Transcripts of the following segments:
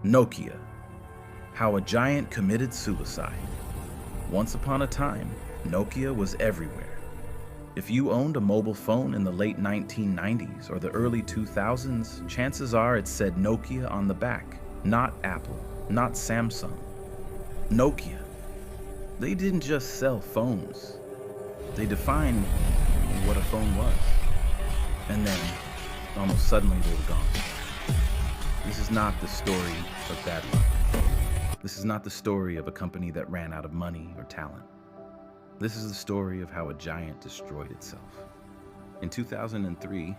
Nokia, how a giant committed suicide. Once upon a time, Nokia was everywhere. If you owned a mobile phone in the late 1990s or the early 2000s, chances are it said Nokia on the back, not Apple, not Samsung. Nokia. They didn't just sell phones. They defined what a phone was. And then, almost suddenly, they were gone. This is not the story of bad luck. This is not the story of a company that ran out of money or talent. This is the story of how a giant destroyed itself. In 2003,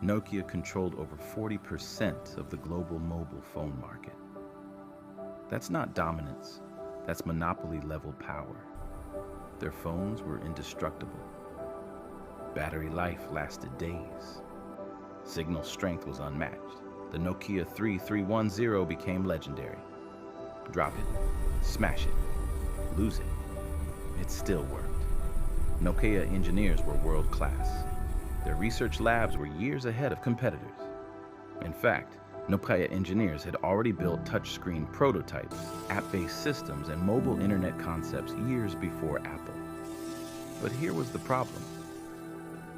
Nokia controlled over 40% of the global mobile phone market. That's not dominance, that's monopoly-level power. Their phones were indestructible. Battery life lasted days. Signal strength was unmatched. The Nokia 3310 became legendary. Drop it, smash it, lose it. It still worked. Nokia engineers were world-class. Their research labs were years ahead of competitors. In fact, Nokia engineers had already built touchscreen prototypes, app-based systems, and mobile internet concepts years before Apple. But here was the problem.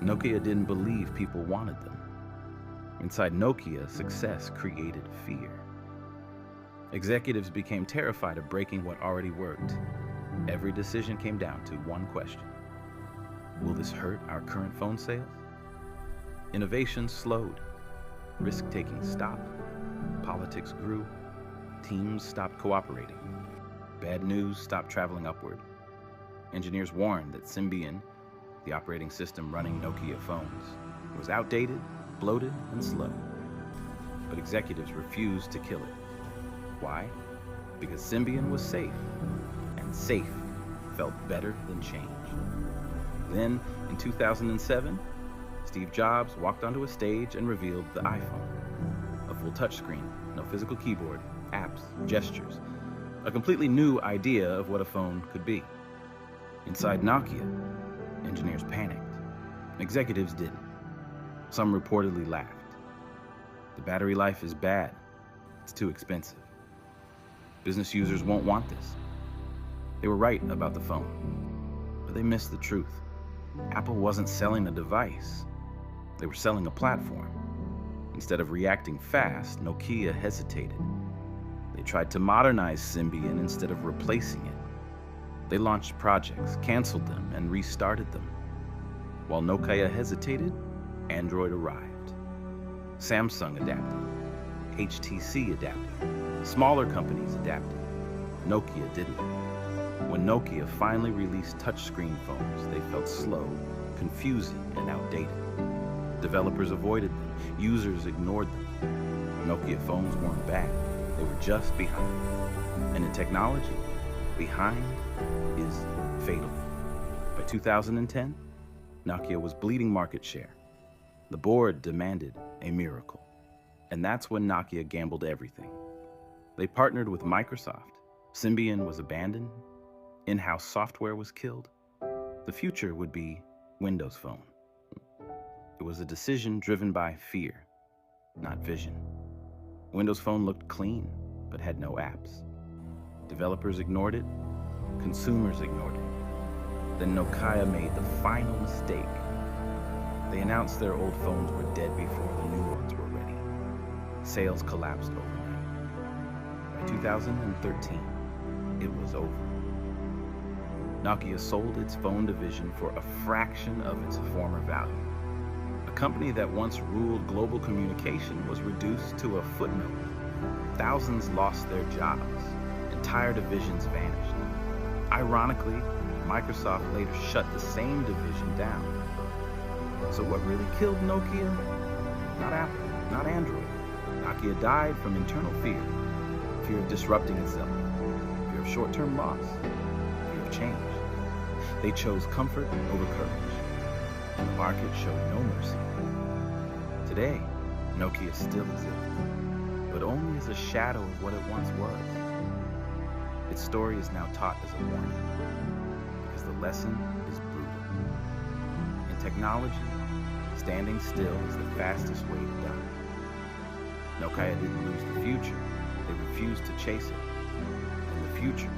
Nokia didn't believe people wanted them. Inside Nokia, success created fear. Executives became terrified of breaking what already worked. Every decision came down to one question. Will this hurt our current phone sales? Innovation slowed. Risk-taking stopped. Politics grew. Teams stopped cooperating. Bad news stopped traveling upward. Engineers warned that Symbian, the operating system running Nokia phones, was outdated, bloated, and slow. But executives refused to kill it. Why? Because Symbian was safe, and safe felt better than change. Then, in 2007, Steve Jobs walked onto a stage and revealed the iPhone. A full touchscreen, no physical keyboard, apps, gestures. A completely new idea of what a phone could be. Inside Nokia, engineers panicked. Executives didn't. Some reportedly laughed. The battery life is bad. It's too expensive. Business users won't want this. They were right about the phone, but they missed the truth. Apple wasn't selling a device. They were selling a platform. Instead of reacting fast, Nokia hesitated. They tried to modernize Symbian instead of replacing it. They launched projects, canceled them, and restarted them. While Nokia hesitated, Android arrived. Samsung adapted. HTC adapted. Smaller companies adapted. Nokia didn't. When Nokia finally released touchscreen phones, they felt slow, confusing, and outdated. Developers avoided them. Users ignored them. Nokia phones weren't bad. They were just behind. And in technology, behind is fatal. By 2010, Nokia was bleeding market share. The board demanded a miracle. And that's when Nokia gambled everything. They partnered with Microsoft. Symbian was abandoned. In-house software was killed. The future would be Windows Phone. It was a decision driven by fear, not vision. Windows Phone looked clean, but had no apps. Developers ignored it. Consumers ignored it. Then Nokia made the final mistake. They announced their old phones were dead before the new ones were ready. Sales collapsed overnight. By 2013, it was over. Nokia sold its phone division for a fraction of its former value. A company that once ruled global communication was reduced to a footnote. Thousands lost their jobs. Entire divisions vanished. Ironically, Microsoft later shut the same division down. So what really killed Nokia? Not Apple, not Android. Nokia died from internal fear. Fear of disrupting itself. Fear of short-term loss. Fear of change. They chose comfort over courage. And the market showed no mercy. Today, Nokia still exists, but only as a shadow of what it once was. Its story is now taught as a warning, because the lesson is brutal. In technology, standing still is the fastest way to die. Nokia didn't lose the future, They refused to chase it, and the future